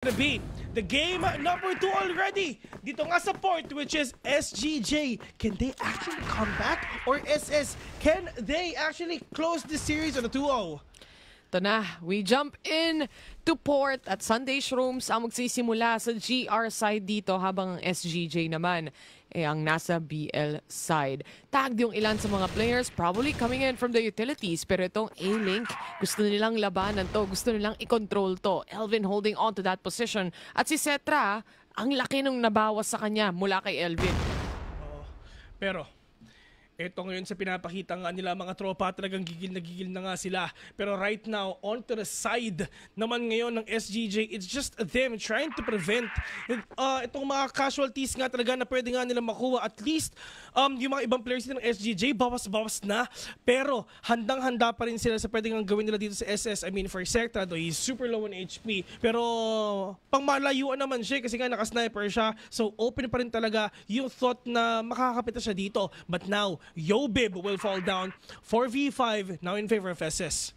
to be the game number 2 already. Dito nga sa port, which is SGJ. Can they actually come back? Or SS, can they actually close this series on a 2-0? Ito na, we jump in to port at Sunday Shrooms ang magsisimula sa GR side dito habang ang SGJ naman ang nasa BL side. Tagged yung ilan sa mga players, probably coming in from the utilities, pero itong A-Link, gusto nilang labanan to, gusto nilang i-control to. Elvin holding on to that position. At si Cetra, ang laki nung nabawas sa kanya mula kay Elvin. Pero ito ngayon sa pinapakita nga nila mga tropa, talagang gigil na nga sila. Pero right now, onto the side naman ngayon ng SGJ, it's just them trying to prevent itong mga casualties nga talaga na pwede nga nila makuha. At least, yung mga ibang players ng SGJ, bawas-bawas na. Pero handang-handa pa rin sila sa pwede nga gawin nila dito sa SS. I mean, for Secta, though, he's super low on HP. Pero pang malayuan naman siya kasi nga naka-sniper siya. So open pa rin talaga yung thought na makakapita siya dito. But now, Yobib will fall down. 4v5 now in favor of SS.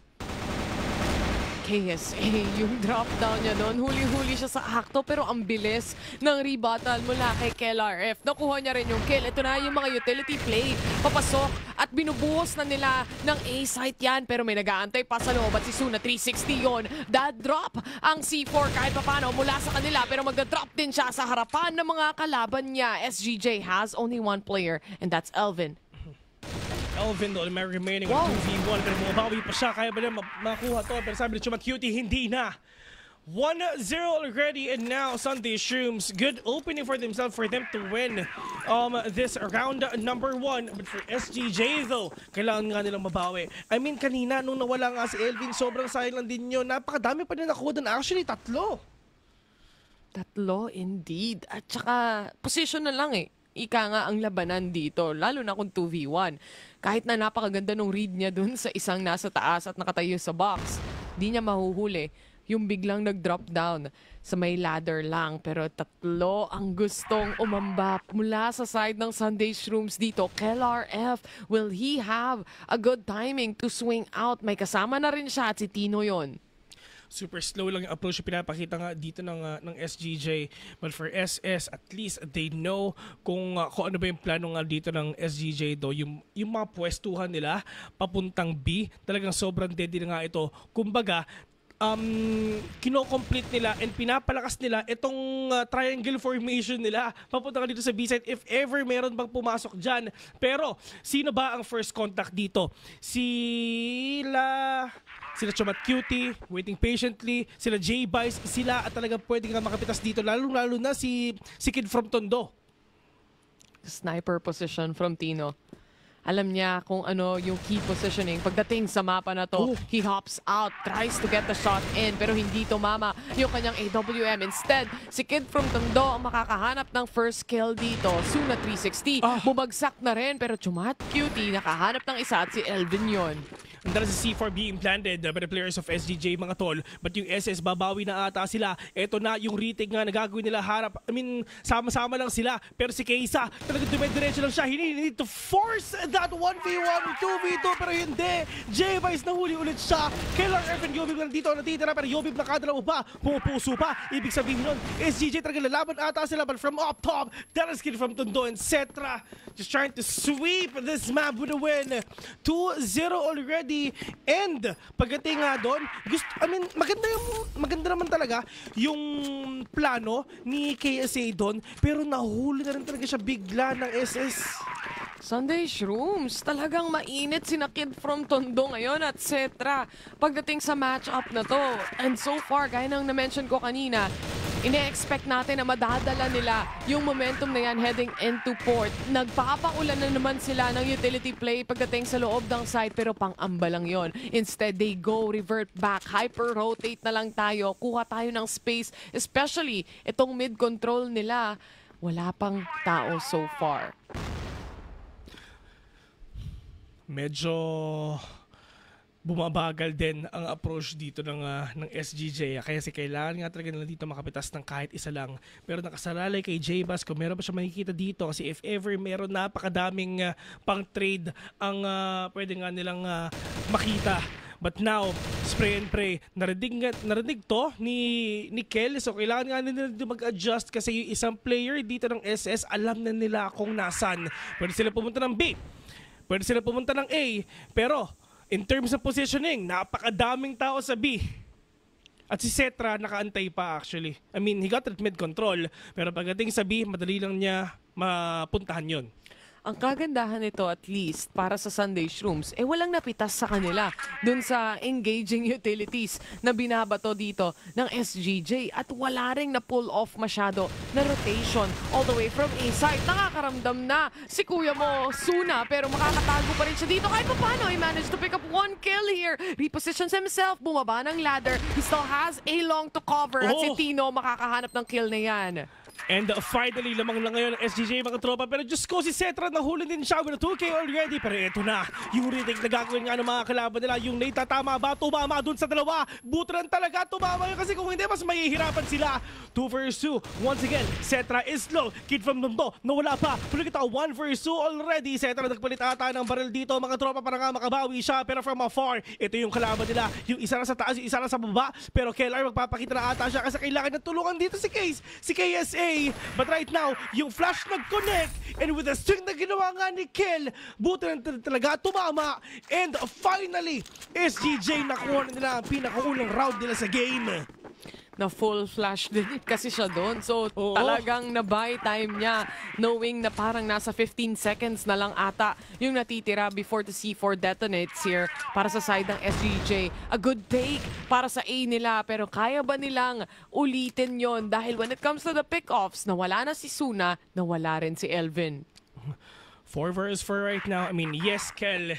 KSA, yung drop down niya doon, huli-huli siya sa akto pero ang bilis ng rebuttal mula kay KLRF. Nakuha niya rin yung kill. Ito na yung mga utility play. Papasok at binubuhos na nila ng A-site yan pero may nag-aantay pa sa loob at si Suna 360 yon. That drop ang C4 kahit papano mula sa kanila pero magda-drop din siya sa harapan ng mga kalaban niya. SGJ has only one player and that's Elvin. Elvin though, may remaining 2v1 pero bumabawi pa siya, kaya ba na makuha to? Pero sabi ni Chumat Cutie, hindi na. 1-0 already and now Sunday Shrooms, good opening for themselves for them to win this round number 1. But for SGJ though, kailangan nga nilang mabawi. I mean kanina nung nawala nga si Elvin, sobrang sayang lang din yun. Napakadami pa din nakuha doon, actually 3. 3 indeed. At saka position na lang eh. Ika nga ang labanan dito, lalo na kung 2v1. Kahit na napakaganda nung read niya dun sa isang nasa taas at nakatayo sa box, di niya mahuhuli yung biglang nag-drop down sa may ladder lang. Pero 3 ang gustong umamba mula sa side ng Sunday Shrooms dito. KLRF, will he have a good timing to swing out? May kasama na rin siya at si Tino yon. Super slow lang yung approach yung pinapakita nga dito ng SGJ. But for SS, at least they know kung ano ba yung plano nga dito ng SGJ do. Yung mga pwestuhan nila papuntang B, talagang sobrang deadly na nga ito. Kumbaga, kino-complete nila and pinapalakas nila itong triangle formation nila papunta ka dito sa B-side if ever meron bang pumasok dyan. Pero sino ba ang first contact dito? Sila Chumat Cutie waiting patiently, sila J-Bice, sila at talagang pwede nga makapitas dito, lalo na si Kid from Tondo. Sniper position from Tino. Alam niya kung ano yung key positioning. Pagdating sa mapa na to, he hops out, tries to get the shot in, pero hindi tumama yung kanyang AWM. Instead, si Kid from Tondo ang makakahanap ng first kill dito. Suna 360, bumagsak na rin, pero Chumat Cutie nakahanap ng isa at si Elvin yon. Dahil sa C4 being planted by the players of SGJ mga tol, but yung SS babawi na ata sila. Ito na yung retake nga na gagawin nila harap. I mean, sama-sama lang sila. Pero si Kaysa, talagang dumediretso lang siya. He need to force that 1v1, 2v2, pero hindi. J-Vice nahuli ulit siya. KLRF and Yobib lang dito natitira, pero Yobib nakadalaw pa. Pumupuso pa. Ibig sabihin nun, SGJ talagang lalaban ata sila, but from up top, that is Kid from Tondo, etc. Just trying to sweep this map with a win. 2-0 already. And pagdating nga doon, maganda naman talaga yung plano ni KSA doon, pero nahuli na rin talaga siya bigla ng SS. Sunday Shrooms, talagang mainit si Kid from Tondo ngayon at Cetra pagdating sa match-up na to. And so far, gaya ng na-mention ko kanina, ine-expect natin na madadala nila yung momentum na yan heading into port. Nagpapaulan na naman sila ng utility play pagdating sa loob ng site pero pang-amba lang yon. Instead, they go revert back. Hyper-rotate na lang tayo. Kuha tayo ng space. Especially, itong mid-control nila, wala pang tao so far. Medyo bumabagal din ang approach dito ng SGJ. Kaya kailangan nga talaga nila dito makapitas ng kahit isa lang. Pero nakasalalay kay J-Bus kung meron pa siya makikita dito kasi if ever meron napakadaming pang trade ang pwede nga nilang makita But now, spray and pray. Narinig to ni Kel. So kailangan nga nila mag-adjust kasi yung isang player dito ng SS, alam na nila kung nasan. Pwede sila pumunta ng B. Pwede sila pumunta ng A. Pero, in terms of positioning, napakadaming tao sa B. At si Cetra nakaantay pa actually. I mean, he got it mid-control. Pero pagdating sa B, madali lang niya mapuntahan yon. Ang kagandahan nito at least para sa Sunday Shrooms, walang napitas sa kanila dun sa engaging utilities na binabato dito ng SGJ at wala ring na pull off masyado na rotation all the way from A side. Nakakaramdam na si kuya mo, Suna, pero makakatago pa rin siya dito kahit pa paano. He managed to pick up 1 kill here. Repositions himself, bumaba ng ladder. He still has A long to cover at si Tino makakahanap ng kill na yan. And finally, lamang na ngayon ang SGJ mga tropa. Pero Diyos ko, si Cetra nahuli din siya with a 2K already. Pero eto na, yung retake na gagawin nga ng mga kalaban nila. Yung Nate, tama ba? Tumama dun sa dalawa. Buturan talaga, tumama yun. Kasi kung hindi, mas mahihirapan sila. 2 vs 2. Once again, Cetra is low. Kid from Mundo, nawala pa. Tuloy kita, 1 vs 2 already. Cetra nagpalit ata ng baril dito. Mga tropa, para nga makabawi siya. Pero from afar, ito yung kalaban nila. Yung isa na sa taas, yung isa na sa baba. Pero Kellar magpapakita na ata siya kasi kailangan na tulungan dito si Case. Si KSA. But right now, yung flash nag-connect and with the swing na ginawa nga ni Kel, buto na talaga tumama. And finally, SGJ nakuha na nila ang pinakaunang round nila sa game. Na full flash din kasi siya doon. So talagang na-buy time niya knowing na parang nasa 15 seconds na lang ata yung natitira before the C4 detonates here para sa side ng SGJ. A good take para sa A nila pero kaya ba nilang ulitin yon dahil when it comes to the pick-offs, nawala na si Suna, nawala rin si Elvin. 4 vs 4 right now. I mean, yes, Kel.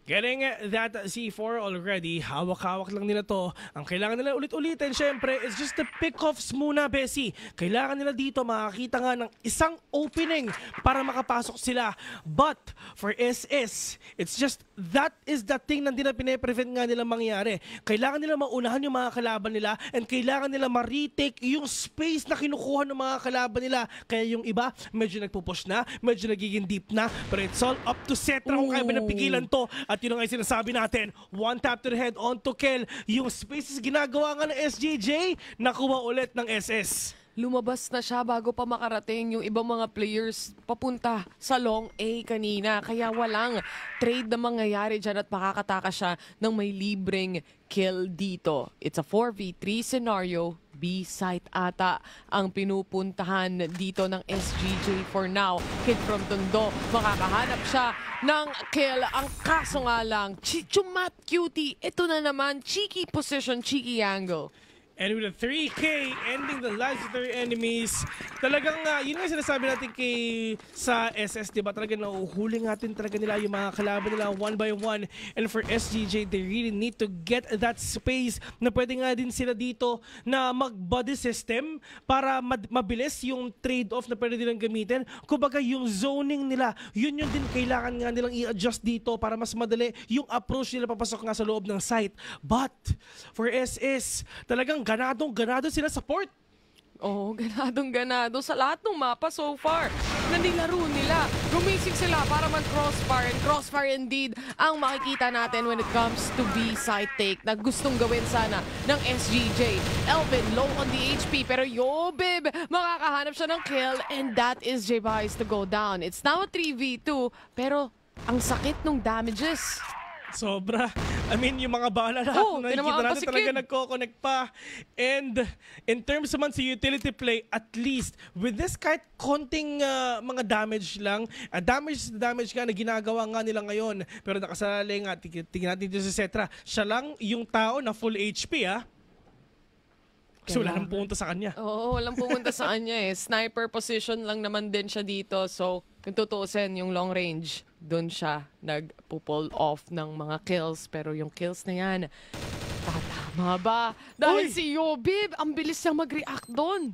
Getting that C4 already, hawak-hawak lang nila to. Ang kailangan nila ulit-ulitin, syempre, is just the pick-offs muna, Bessie. Kailangan nila dito makakita nga ng isang opening para makapasok sila. But, for SS, it's just, that is the thing na pinaprevent nga nila mangyari. Kailangan nila maunahan yung mga kalaban nila and kailangan nila ma-retake yung space na kinukuha ng mga kalaban nila. Kaya yung iba, medyo nagpupush na, medyo nagiging deep na, but it's all up to Cetra kung kaya ba napigilan to. At yun ang sinasabi natin, one tap to the head on to Kel. Yung spaces ginagawa nga ng SJJ, nakuha ulit ng SS. Lumabas na siya bago pa makarating yung ibang mga players papunta sa long A kanina. Kaya walang trade na mangyayari dyan at makakataka siya ng may libreng kill dito. It's a 4v3 scenario. B site ata ang pinupuntahan dito ng SGJ for now. Kid from Tondo, makakahanap siya ng kill. Ang kaso nga lang, Chumat Cutie, ito na naman, cheeky position, cheeky angle. And with a 3K, ending the lives of their enemies, talagang yun nga sinasabi natin sa SS, diba? Talagang nauhuli natin talaga nila yung mga kalaban nila one by one. And for SGJ, they really need to get that space na pwede nga din sila dito na mag-body system para mabilis yung trade-off na pwede nilang gamitin. Kumbaga yung zoning nila, yun yung din kailangan nga nilang i-adjust dito para mas madali yung approach nila papasok nga sa loob ng site. But for SS, talagang ganado sila sa port. Oo, ganado sa lahat ng mapa so far na nilaro nila. Gumising sila para mag-crossfire, and crossfire indeed ang makikita natin when it comes to B side take na gustong gawin sana ng SGJ. Elvin low on the HP pero Yobib makakahanap siya ng kill and that is J-Bice to go down. It's now a 3v2 pero ang sakit ng damages. Sobra. I mean, yung mga bala na nakikita natin talaga nagko-connect pa. And in terms naman sa utility play, at least with this kahit konting mga damage lang, damage nga na ginagawa nga nila ngayon. Pero nakasali nga, tingnan natin dito si Cetra, siya lang yung tao na full HP Kasi wala nang pumunta sa kanya. Oo, walang pumunta sa kanya eh. Sniper position lang naman din siya dito. So, kung tutuusin yung long range, doon siya nag-pull off ng mga kills. Pero yung kills na yan, tatama ba? Dahil si Yobib, ang bilis niyang mag-react doon.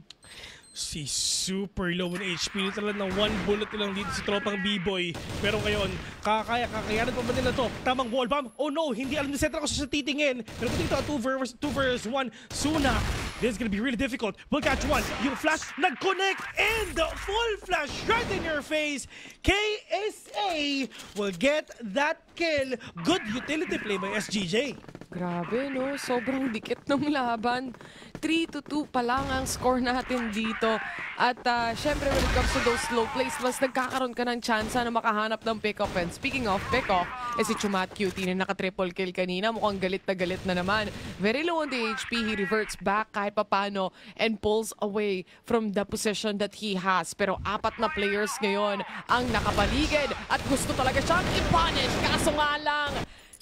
Si super low in HP. Literal ng one bullet lang dito si tropang B-Boy. Pero ngayon, kakayanan pa ba nila to? Tamang wall bomb? Oh no, hindi alam ni Cetra kung siya titingin. Pero dito, 2 vs 1. Suna, this is gonna be really difficult. We'll catch one. Yung flash, nag-connect. And the full flash right in your face. KSA will get that kill. Good utility play by SGJ. Grabe, no? Sobrang dikit ng laban. 3-2 pa lang ang score natin dito. At syempre, when it comes to those slow plays, mas nagkakaroon ka ng chance na makahanap ng pick-off. And speaking of pick-off, si Chumat Cutie na naka-triple kill kanina. Mukhang galit na naman. Very low on the HP. He reverts back kahit papano and pulls away from the position that he has. Pero 4 na players ngayon ang nakapaligid at gusto talaga siyang i-punish. Kaso nga lang,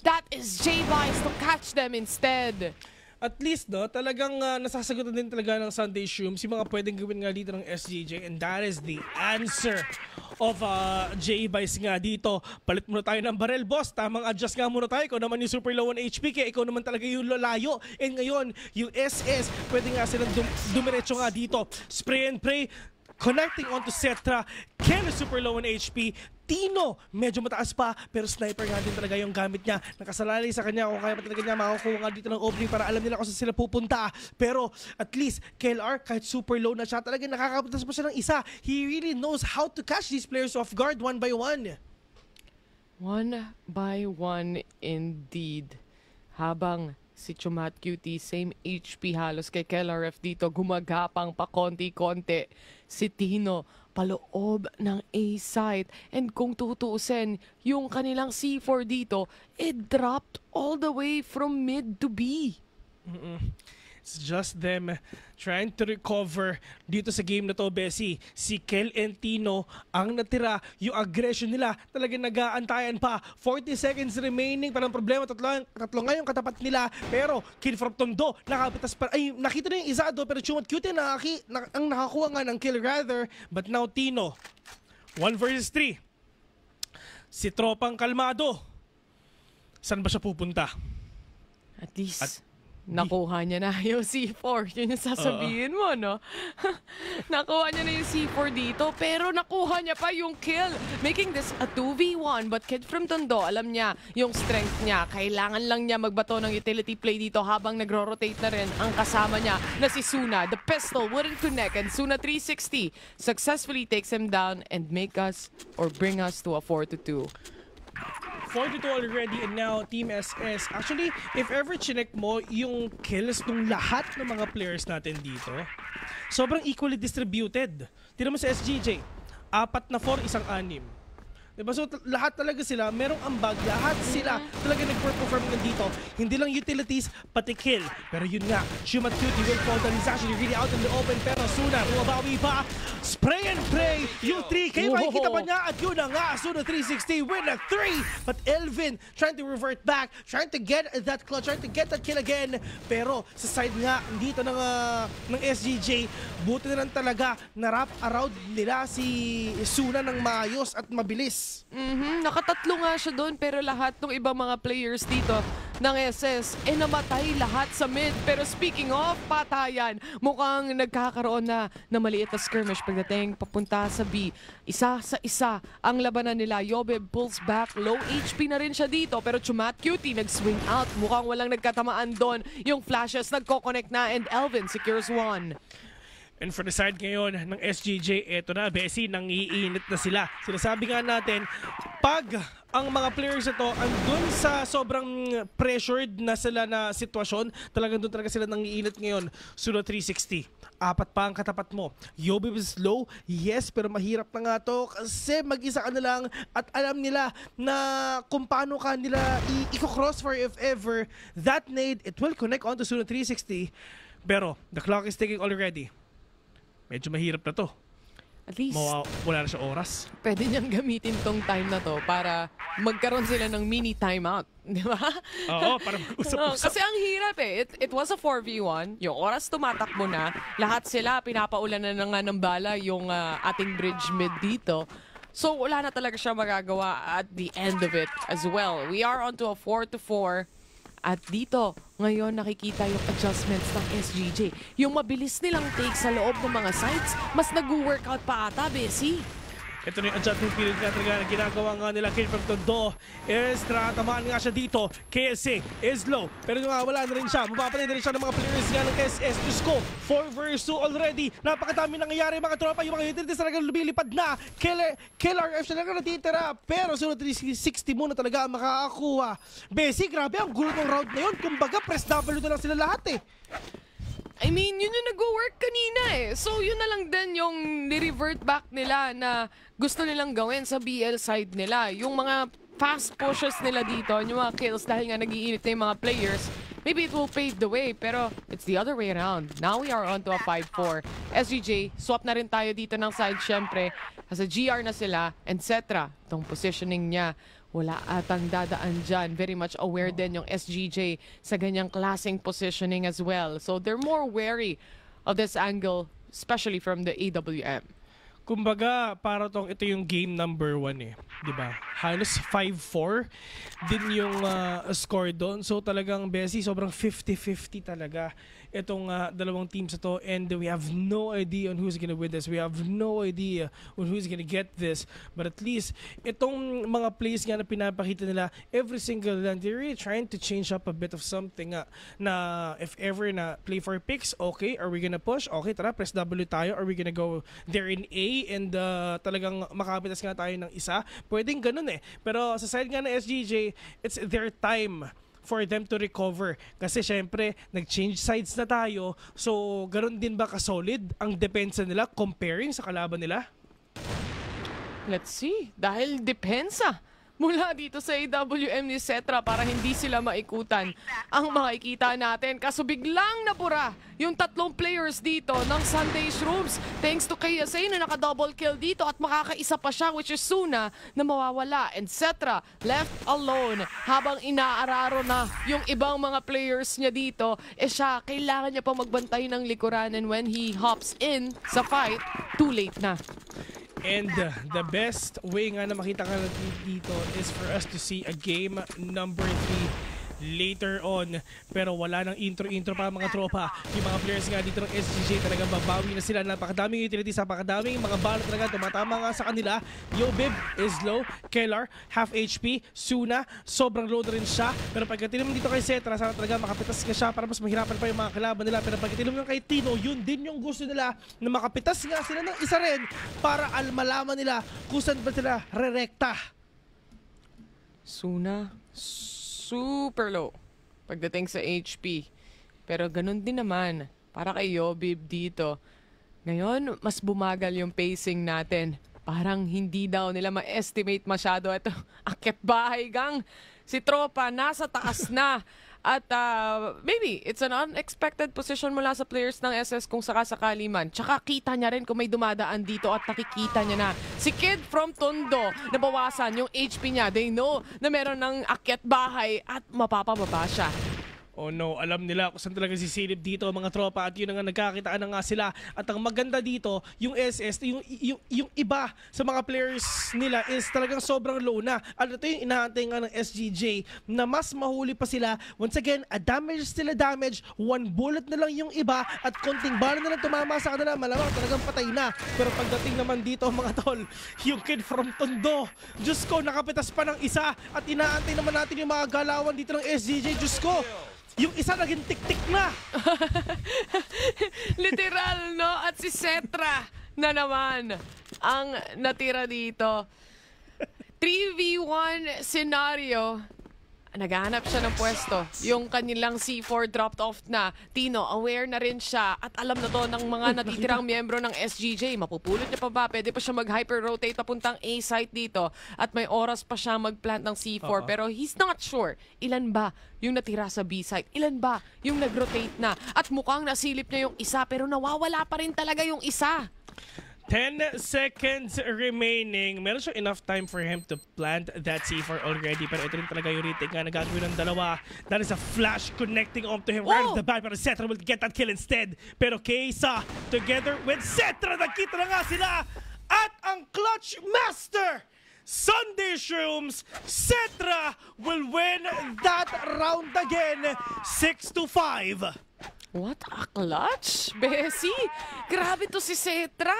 that is J-Vice to catch them instead. At least, no, talagang nasasagutan din talaga ng Sunday Shroom si mga pwedeng gawin nga dito ng SGJ, and that is the answer of J-Vice nga dito. Palit muna tayo ng barrel, boss. Tamang adjust nga muna tayo. Ikaw naman yung super low on HP, kaya ikaw naman talaga yung lalayo. And ngayon, yung SS, pwede nga silang dumiretso nga dito. Spray and pray, connecting onto Cetra. Ken super low on HP. Tino, medyo mataas pa, pero sniper nga din talaga yung gamit niya. Nakasalalay sa kanya kung kaya pa talaga niya makakuha nga dito ng opening para alam nila kung saan sila pupunta. Pero at least, KLR, kahit super low na siya, talaga nakakapuntas pa siya ng isa. He really knows how to catch these players off guard one by one. One by one indeed. Habang si Chumat Cutie, same HP halos kay KLRF dito, gumagapang pa konti-konti. Si Tino, paloob ng A-site. And kung tutuusin, yung kanilang C4 dito, it dropped all the way from mid to B. It's just them trying to recover dito sa game na to, Bessie. Si Kel and Tino ang natira. Yung aggression nila talagang nag-aantayan pa. 40 seconds remaining. Parang problema, tatlo nga yung katapat nila. Pero kill from Tondo, nakapitas pa. Ay, nakita na yung isa do, pero Chumat Cutie ang nakakuha nga ng kill rather. But now Tino, 1 versus 3. Si Tropang kalmado. Saan ba siya pupunta? At least, nakuha niya na yung C4. Yun yung sasabihin mo, no? Nakuha niya na yung C4 dito, pero nakuha niya pa yung kill. Making this a 2v1. But Kid from Tondo, alam niya yung strength niya. Kailangan lang niya magbato ng utility play dito habang nagro-rotate na rin ang kasama niya na si Suna. The pistol wouldn't connect and Suna 360 successfully takes him down and bring us to a 4-2. 4-2 already, and now Team SS. Actually, if ever chinek mo yung kills ng lahat ng mga players natin dito, sobrang equally distributed. Tira mo sa SGJ, 4 na 4, 1 6. Diba? So lahat talaga sila, merong ambag, lahat sila talaga nag-perform dito. Hindi lang utilities, pati kill. Pero yun nga, Chumat Cutie will fall down. He's actually really out in the open. Pero Suna, bumabawi pa. Spray and pray. Yung 3, kayo makikita pa niya. At yun na nga, Suna 360 win a 3. But Elvin trying to revert back, trying to get that clutch, trying to get that kill again. Pero sa side nga, dito ng SGJ, buti na lang talaga na wrap around nila si Suna ng maayos at mabilis. Nakatatlo nga siya doon, pero lahat ng ibang mga players dito ng SS namatay lahat sa mid. Pero speaking of patayan, mukhang nagkakaroon na maliit na skirmish pagdating papunta sa B. Isa sa isa ang labanan nila. Yobe pulls back, low HP na rin siya dito, pero Chumat Cutie nag-swing out. Mukhang walang nagkatamaan doon. Yung flashes nagko-connect na and Elvin secures 1. And for the side ngayon ng SGJ, eto na, Bessie, nangiinit na sila. Sinasabi nga natin, pag ang mga players ito andun sa sobrang pressured na sila na sitwasyon, talagang doon talaga sila nangiinit ngayon. Suna 360. 4 pa ang katapat mo. Yobe is low, yes, pero mahirap na nga to kasi mag-isa ka na lang at alam nila na kung paano ka nila i-crossfire if ever. That nade, it will connect onto Suna 360. Pero the clock is ticking already. Medyo mahirap na to. At least, wala na siya oras. pwede niyang gamitin tong time na to para magkaroon sila ng mini timeout. Di ba? Oo, para mag-usap-usap. Kasi ang hirap eh. It was a 4v1. Yung oras tumatakbo na. Lahat sila pinapaulan na nga ng bala yung ating bridge mid dito. So wala na talaga siya magagawa at the end of it as well. We are onto a 4-4. At dito, ngayon nakikita yung adjustments ng SGJ. Yung mabilis nilang take sa loob ng mga sites, mas nag-workout pa ata, Bessie. Ito na yung adjustment period nga talaga na ginagawa nga nila. Kid from Tondo is nakatamaan nga siya dito. KSA is low. Pero wala na rin siya. Mapapanay na rin siya ng mga players nga ng SS. Diyos ko, 4 vs 2 already. Napakadami nangyayari mga tropa. Yung mga utilities talaga lumilipad na. KLRF siya talaga natitira. Pero sunod 360 muna talaga ang makakakuha. Besi, grabe ang gulo ng round na yun. Kumbaga, press W na lang sila lahat eh. I mean, yun yung nag-work kanina eh. So, yun na lang din yung ni-revert back nila na gusto nilang gawin sa BL side nila. Yung mga fast pushes nila dito, yung mga kills dahil nga nag-iinit na yung mga players, maybe it will pave the way, pero it's the other way around. Now we are on to a 5-4. SGJ, swap na rin tayo dito ng side syempre. Kasi GR na sila, etc. Itong positioning niya, wala atang dadaan dyan. Very much aware din yung SGJ sa ganyang klaseng positioning as well. So they're more wary of this angle, especially from the AWM. Kumbaga, para ito yung game number 1 eh. Diba? Halos 5-4 din yung score doon. So talagang Bessie, sobrang 50-50 talaga itong dalawang teams ito, and we have no idea on who's gonna win this. We have no idea on who's gonna get this. But at least, itong mga plays nga na pinapakita nila, every single land, they're really trying to change up a bit of something na if ever na play for picks, okay, are we gonna push? Okay, tara, press W tayo. Are we gonna go there in A and talagang makapitas nga tayo ng isa? Pwedeng ganun eh. Pero sa side nga ng SGJ, it's their time for them to recover. Kasi syempre, nag-change sides na tayo. So, ganoon din ba ka-solid ang depensa nila comparing sa kalaban nila? Let's see. Dahil depensa mula dito sa AWM ni Cetra para hindi sila maikutan ang makikita natin. Kaso biglang napura yung tatlong players dito ng Sunday Shrooms. Thanks to KSA na naka-double kill dito at makakaisa pa siya, which is Suna, na mawawala. And Cetra left alone habang inaararo na yung ibang mga players niya dito. Siya, kailangan niya pa magbantay ng likuran, and when he hops in sa fight, too late na. And the best way nga na makita ka dito is for us to see a game number 3 later on. Pero wala nang intro pa mga tropa. Yung mga players nga dito ng SGJ talagang babawi na sila. Napakadaming utilities, napakadaming mga bala talaga. Tumatama nga sa kanila. Yobib is low. Kellar, half HP. Suna, sobrang low na rin siya. Pero pagdating naman dito kay Cetra, sana talaga makapitas ka siya para mas mahirapan pa yung mga kalaban nila. Pero pagdating naman kay Tino, yun din yung gusto nila, na makapitas nga sila ng isa rin para malaman nila kung saan ba sila re-rekta. Suna, super low pagdating sa HP. Pero ganun din naman para kay Yobib dito. Ngayon, mas bumagal yung pacing natin. Parang hindi daw nila ma-estimate masyado. Ito, akit bahay gang. Si Tropa nasa taas na. At maybe it's an unexpected position mula sa players ng SS kung sakasakali man. Tsaka kita niya rin kung may dumadaan dito at nakikita niya na. Si Kid from Tondo, nabawasan yung HP niya. They know na meron ng akyat bahay at mapapababa siya. Oh no, alam nila kung saan talaga sisilip dito mga tropa, at yun na nga, nagkakitaan na nga sila. At ang maganda dito, yung SS, yung iba sa mga players nila is talagang sobrang low na. At ito yung inahantay nga ng SGJ na mas mahuli pa sila. Once again, a damage still a damage. One bullet na lang yung iba at konting bala na lang tumama sa kanila. Malamang talagang patay na. Pero pagdating naman dito mga tol, yung Kid from Tondo, Diyos ko, nakapitas pa ng isa. At inaantay naman natin yung mga galawan dito ng SGJ. Diyos ko, yung isa naging tik-tik na. Literal, no? At si Cetra na naman ang natira dito. 3v1 scenario. Naghahanap siya ng pwesto. Yung kanilang C4 dropped off na. Tino, aware na rin siya at alam na to ng mga natitirang miyembro ng SGJ. Mapupulot niya pa ba? Pwede pa siya mag-hyper-rotate papuntang A site dito. At may oras pa siya mag-plant ng C4. Pero he's not sure. Ilan ba yung natira sa B site? Ilan ba yung nag-rotate na? At mukhang nasilip niya yung isa pero nawawala pa rin talaga yung isa. 10 seconds remaining. Meron siya enough time for him to plant that C4 already. Pero ito rin talaga yung retake nga na gagawin ng dalawa. That is a flash connecting up to him right off the bat. Pero Cetra will get that kill instead. Pero Kesa, together with Cetra, nakita na nga sila. At ang Clutch Master, Sunday Shrooms, Cetra will win that round again, 6-5. What a clutch, Bessie! Grabe to si Cetra.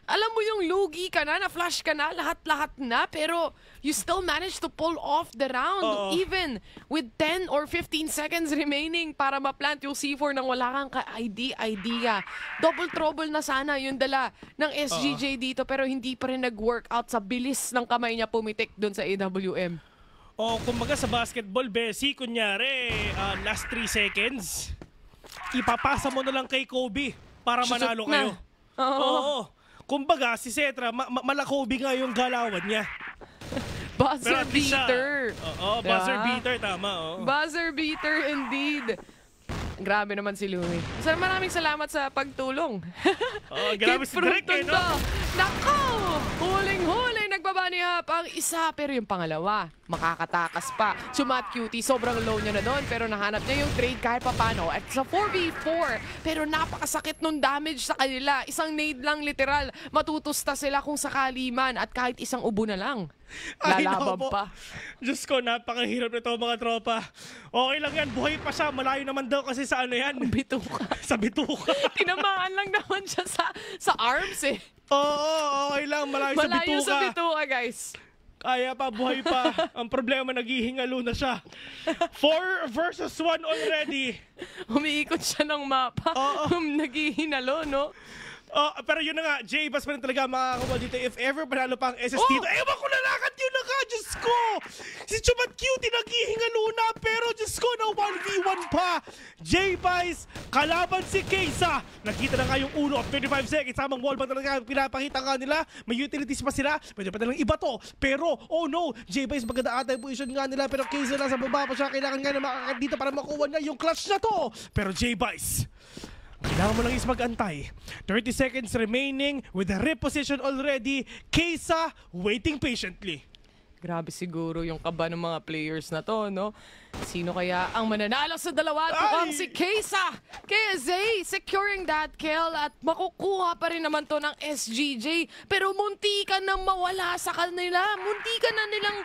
Alam mo yung lugi ka na, na-flash ka na, lahat-lahat na, pero you still managed to pull off the round. Even with 10 or 15 seconds remaining para ma-plant yung C4 nang wala kang ka-idea. Double trouble na sana yung dala ng SGJ dito, pero hindi pa rin nag-workout sa bilis ng kamay niya pumitik dun sa AWM. Kumbaga sa basketball, Bessie, kunyari, last 3 seconds, ipapasa mo na lang kay Kobe para manalo kayo. Oo. Kumbaga, si Cetra, malakobi nga yung galawan niya. Buzzer beater. Oo, buzzer beater, tama. Buzzer beater indeed. Grabe naman si Louie. So, maraming salamat sa pagtulong. Grabe si Drake, no? Nako! Huling-huli, nagbabani-hap ang isa. Pero yung pangalawa, makakatakas pa. Sumat Cutie, sobrang low niya na doon. Pero nahanap niya yung trade kahit papano. At sa 4v4, pero napakasakit nung damage sa kanila. Isang nade lang literal. Matutusta sila kung sakali man. At kahit isang ubo na lang. Lalaban pa. Diyos ko, napakahirap nito mga tropa. Okay lang yan, buhay pa siya. Malayo naman daw kasi sa ano yan. Bituka. Sa bituka. Tinamaan lang naman siya sa arms eh. Oo, okay lang. Malayo sa bituka. Malayo sa bituka, guys. Kaya pa, buhay pa. Ang problema, naghihingalo na siya. 4 versus 1 already. Umiikot siya ng mapa. Naghihinalo, no? Pero yun na nga, J-Bus pa rin talaga makakakuha dito. If ever panalo pa ang SS dito, ewan ko lalakad yun na nga, Diyos ko! Si Chumat Cutie naghihingalo na, pero Diyos ko, na 1v1 pa. J-Bus, kalaban si Kaysa. Nakita na nga yung ulo of 35 seconds. Samang wall ba talaga pinapakita nga nila. May utilities pa sila. Pwede pa talang iba to. Pero, oh no, J-Bus maganda ata yung position nga nila. Pero Kaysa nasa baba pa siya. Kailangan nga na makakad dito para makuha niya yung clutch na to. Pero J-Bus, kailangan mo lang is mag-antay. 30 seconds remaining with the reposition already. Kaysa waiting patiently. Grabe siguro yung kaba ng mga players na to, no? Sino kaya ang mananalo sa dalawa? Mukhang si Kaysa! KSA securing that kill at makukuha pa rin naman to ng SGJ. Pero munti ka nang mawala sa kanila. Munti ka na nilang...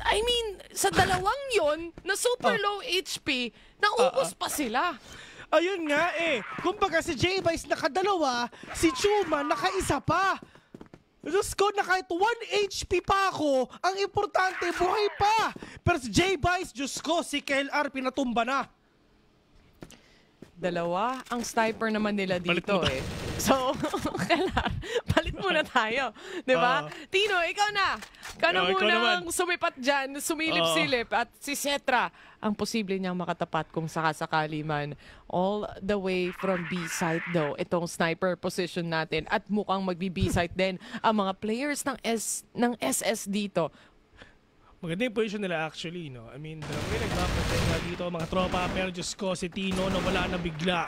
I mean, sa dalawang yon na super low HP, naubos pa sila. Ayun nga kumbaga si J-Vice nakadalawa, si Chuma nakaisa pa. Diyos ko, na kahit 1 HP pa ako, ang importante, buhay pa. Pero si J-Vice, Diyos ko, si KLR pinatumba na. Dalawa ang sniper naman nila dito So, KLR, palit muna tayo. Diba? Tino, ikaw na. Ikaw na munang sumipat dyan, sumilip-silip. At si Cetra, ang posible niyang makatapat kung sakasakali man. All the way from B-site though, itong sniper position natin. At mukhang magbi-B-site din ang mga players ng SS dito. Maganda yung position nila actually, no? I mean, may nagpapatay nga dito mga tropa, pero Diyos ko, si Tino na wala na bigla.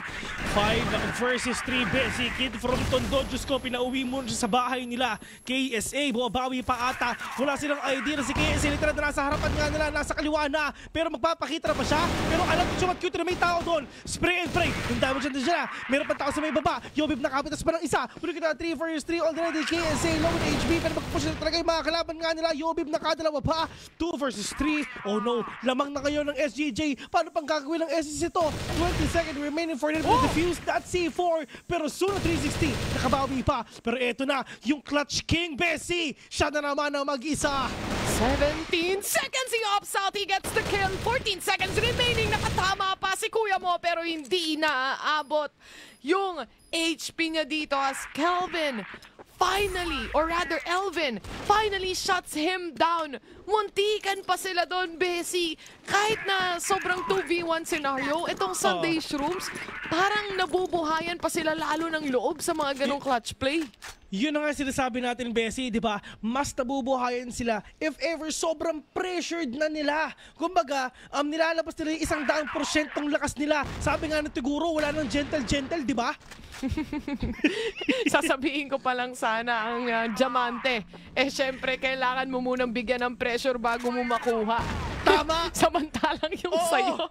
5 versus 3, Bessie Kid from Tondo. Diyos ko, pinauwi mo siya sa bahay nila. KSA, bumabawi pa ata. Wala silang idea na si KSA literal na nasa harapan nga nila, nasa kaliwa na. Pero magpapakita na pa siya. Pero alam ko siya, cute na may tao doon. Spray and pray. Yung damage na siya. Meron pa tao sa may baba. Yobib nakapitas pa ng isa. Muli kita 3 versus 3 already. KSA low in HP. Pero magpupush na talaga yung mga kalaban nga nila. Yobib nakadalawa pa. 2 versus 3. Oh no, lamang na kayo ng SGJ. Paano pang gagawin ng SGJ ito? 20 seconds remaining for them to defuse that C4. Pero Suno 360, nakabawi pa. Pero eto na, yung Clutch King, Bessie. Siya na naman ang mag-isa. 17 seconds si Opsalt, he gets the kill. 14 seconds remaining, nakatama pa si kuya mo pero hindi naaabot yung HP niya dito as Kelvin finally, or rather Elvin, finally shuts him down. Muntikan pa sila doon, Bessie. Kahit na sobrang 2v1 scenario, itong Sunday Shrooms, parang nabubuhayan pa sila lalo ng loob sa mga ganong clutch play. Yun na nga sinasabi natin, Bessie, di ba? Mas nabubuhayan sila if ever sobrang pressured na nila. Kumbaga, nilalabas nila yung 100% ng lakas nila. Sabi nga ng Tiguro, wala nang gentle, di ba? Sasabihin ko pa lang sana ang diamante. Syempre, kailangan mo munang bigyan ng pressure bago mo makuha. Tama! Samantalang yung sayo.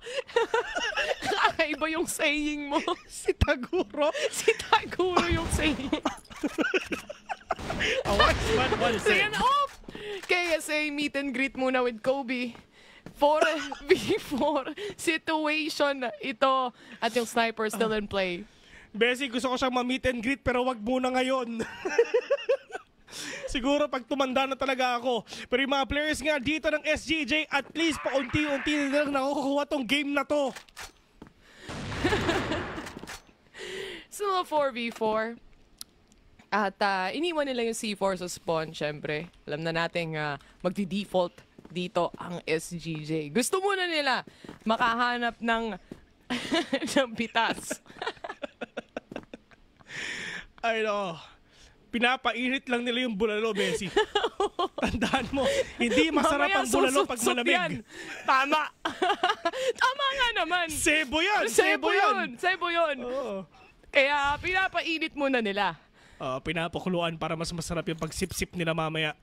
Kakaiba yung saying mo. Si Taguro? Si Taguro yung saying. One Sige na, KSA meet and greet muna with Kobe. 4v4 situation ito at yung sniper still in play. Bessie, gusto ko siyang ma-meet and greet pero wag muna ngayon. Siguro pag tumanda na talaga ako. Pero yung mga players nga dito ng SGJ, at least paunti-unti na lang nakukuha tong game na to. So, 4v4. At iniwan nila yung C4 sa spawn, syempre. Alam na natin magdi-default dito ang SGJ. Gusto muna nila makahanap ng ng bitas. Ay no. Pinapainit lang nila yung bulalo, Bessie. Tandaan mo, hindi masarap ang bulalo pag malamig. Yan. Tama. Tama nga naman. Sebo yan! Sebo yun. Oo. Kaya pinapainit muna nila. Pinapakuluan para mas masarap yung pagsip-sip nila mamaya.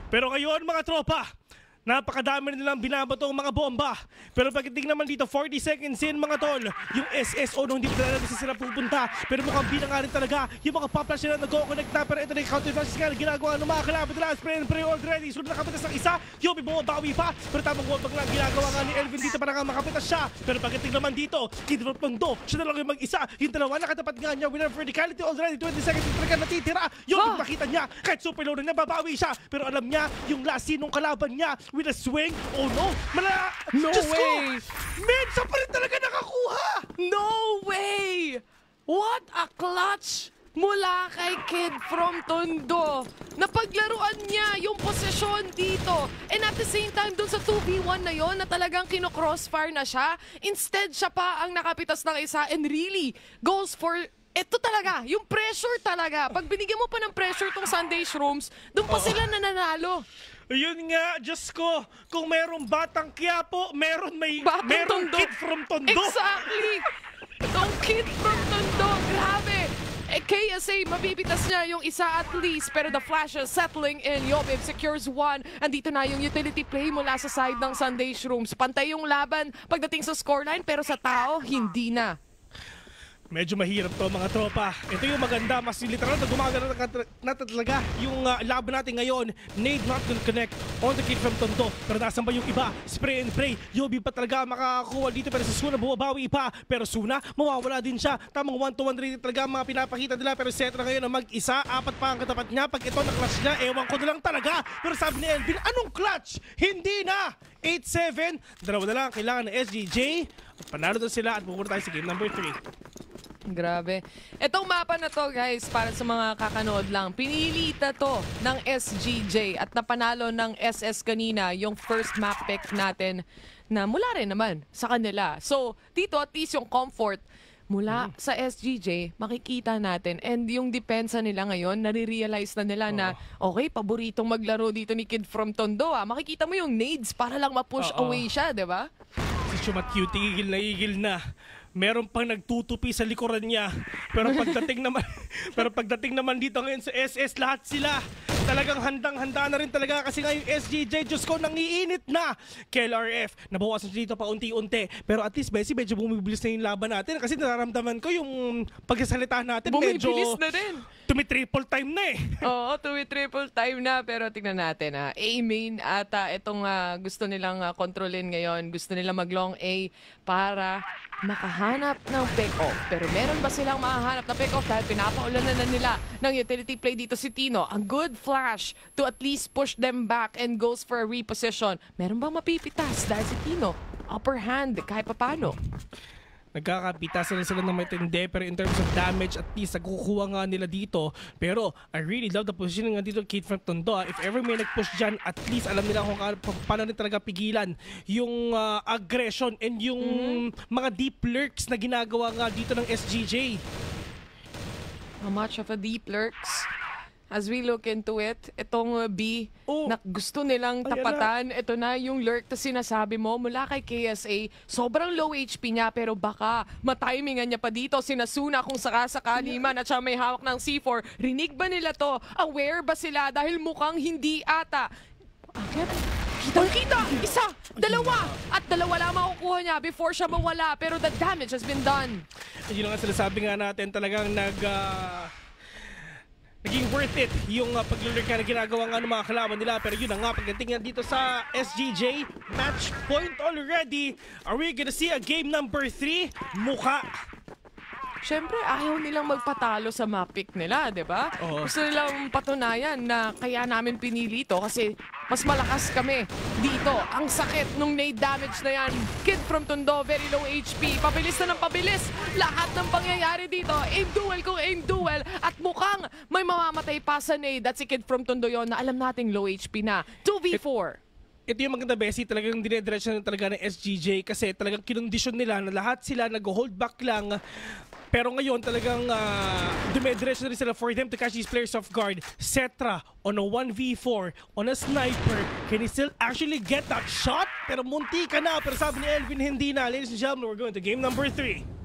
Pero ngayon, mga tropa, napakadami nilang binabato ang mga bomba. Pero pagdating naman dito, 40 seconds in, mga tol, yung SSO nung hindi pa talaga sa sila pupunta. Pero mukhang bina nga rin talaga yung mga pop-flash nila nag-connect na. Pero ito na yung counter-flashes nga na ginagawa ng mga kalaban nila. Spray and pray already. Sunod nakapitas ng isa. Yobi bumabawi pa. Pero tamang wallbang lang ginagawa nga ni Elvin dito para nga makapitas siya. Pero pagdating naman dito, Kidrop Tondo, siya na lang yung mag-isa. Yung dalawa nakatapat nga niya. Winner verticality already. 20 seconds yung talaga natitira. Yobi makita niya. Kahit super low na nababawi siya. Pero alam niya yung last scene ng kalaban niya with a swing. Oh no! No Diyos way! Ko! Mensa pa rin talaga nakakuha! No way! What a clutch mula kay Kid from Tondo. Napaglaruan niya yung posisyon dito. And at the same time, dun sa 2v1 na yon na talagang kino-crossfire na siya, instead siya pa ang nakapitas ng isa and really goes for ito talaga, yung pressure talaga. Pag binigyan mo pa ng pressure tong Sunday Shrooms, dun pa sila nananalo. Yun nga, Diyos ko, kung merong batang Quiapo, merong Tondo. Kid from Tondo. Exactly! Itong Kid from Tondo, grabe! KSA, mabibitas niya yung isa at least, pero the flashes settling in. Yobib secures one. Andito na yung utility play mula sa side ng Sunday Shrooms. Pantay yung laban pagdating sa scoreline, pero sa tao, hindi na. Medyo mahirap to, mga tropa. Ito yung maganda, mas literal na gumagana na talaga yung laban natin ngayon. Nade not gonna connect on the Kid from Tondo. Pero nasan ba yung iba? Spray and pray. Yobi pa talaga makakakuha dito, pero sa Suna bumabawi pa. Pero Suna, mawawala din siya. Tamang 1-to-1 rin talaga mga pinapakita nila. Pero Cetra ngayon na mag-isa, apat pa ang katapat niya. Pag ito na clutch niya, ewan ko na lang talaga. Pero sabi ni Elvin, anong clutch? Hindi na! 8-7, dalawa na lang kailangan ng SGJ. Panalo na sila at pupunta tayo sa game number 3. Grabe. Itong mapa na to, guys, para sa mga kakanood lang, pinilita to ng SGJ at napanalo ng SS kanina yung first map pick natin na mula rin naman sa kanila. So, dito at least yung comfort mula sa SGJ, makikita natin. And yung depensa nila ngayon, nare-realize na nila na, okay, paboritong maglaro dito ni Kid from Tondo. Makikita mo yung nades para lang ma-push away siya, di ba? Si Chumat Cutie, igil na. Meron pang nagtutupi sa likuran niya. Pero pagdating naman dito ngayon sa SS, lahat sila talagang handang-handa na rin talaga kasi nga yung SGJ, Diyos ko, nangiinit na. KLRF, nabawasan siya dito pa unti-unti. Pero at least, Bessie, medyo bumibilis na yung laban natin kasi nararamdaman ko yung pagsasalita natin medyo bumibilis na rin. Tumi-triple time na eh. Oo, tumi-triple time na. Pero tingnan natin, A-main at itong gusto nilang kontrolin ngayon. Gusto nilang mag-long A para makahanap ng pick-off. Pero meron ba silang makahanap na pick-off dahil pinapaulanan na nila ng utility play dito si Tino. Ang good flash to at least push them back and goes for a reposition. Meron bang mapipitas dahil si Tino? Upper hand kahit papano. Nagkakapitasan na sila ng matindi, pero in terms of damage, at least nakukuha nga nila dito. Pero I really love the positioning nga dito Kid from Tondo. If ever may nag-push dyan, at least alam nila kung paano rin talaga pigilan yung aggression and yung mga deep lurks na ginagawa nga dito ng SGJ. How much of a deep lurks? As we look into it, itong B na gusto nilang tapatan, ito na yung lurk na sinasabi mo mula kay KSA. Sobrang low HP niya pero baka matimingan niya pa dito. Sinasuna kung sakasakali man at siya may hawak ng C4. Rinig ba nila to? Aware ba sila? Dahil mukhang hindi ata. Akit? Kitang-kita! Isa! Dalawa! At dalawa lang makukuha niya before siya mawala. Pero the damage has been done. Yun nga sinasabi nga natin, talagang naging worth it yung paglulurk na ginagawa nga ng mga kalaban nila. Pero yun na nga, pagdating nga dito sa SGJ, match point already. Are we gonna see a game number 3? Mukha. Siyempre, ayaw nilang magpatalo sa map pick nila, di ba? Oo. Gusto nilang patunayan na kaya namin pinili ito kasi mas malakas kami dito. Ang sakit nung nade damage na yan. Kid from Tondo, very low HP. Pabilis na ng pabilis. Lahat ng pangyayari dito. Aim duel kung aim duel. At mukhang may mamamatay pa sa nade. At si Kid from Tondo yon na alam nating low HP na. 2v4. Ito yung maganda, Bessie, talagang dinediretso na talaga ng SGJ kasi talagang kinondisyon nila na lahat sila nag-hold back lang. Pero ngayon talagang dumediretso na rin sila for them to catch these players off guard. Cetra on a 1v4, on a sniper. Can he still actually get that shot? Pero munti ka na. Pero sabi ni Elvin, hindi na. Ladies and gentlemen, we're going to game number 3.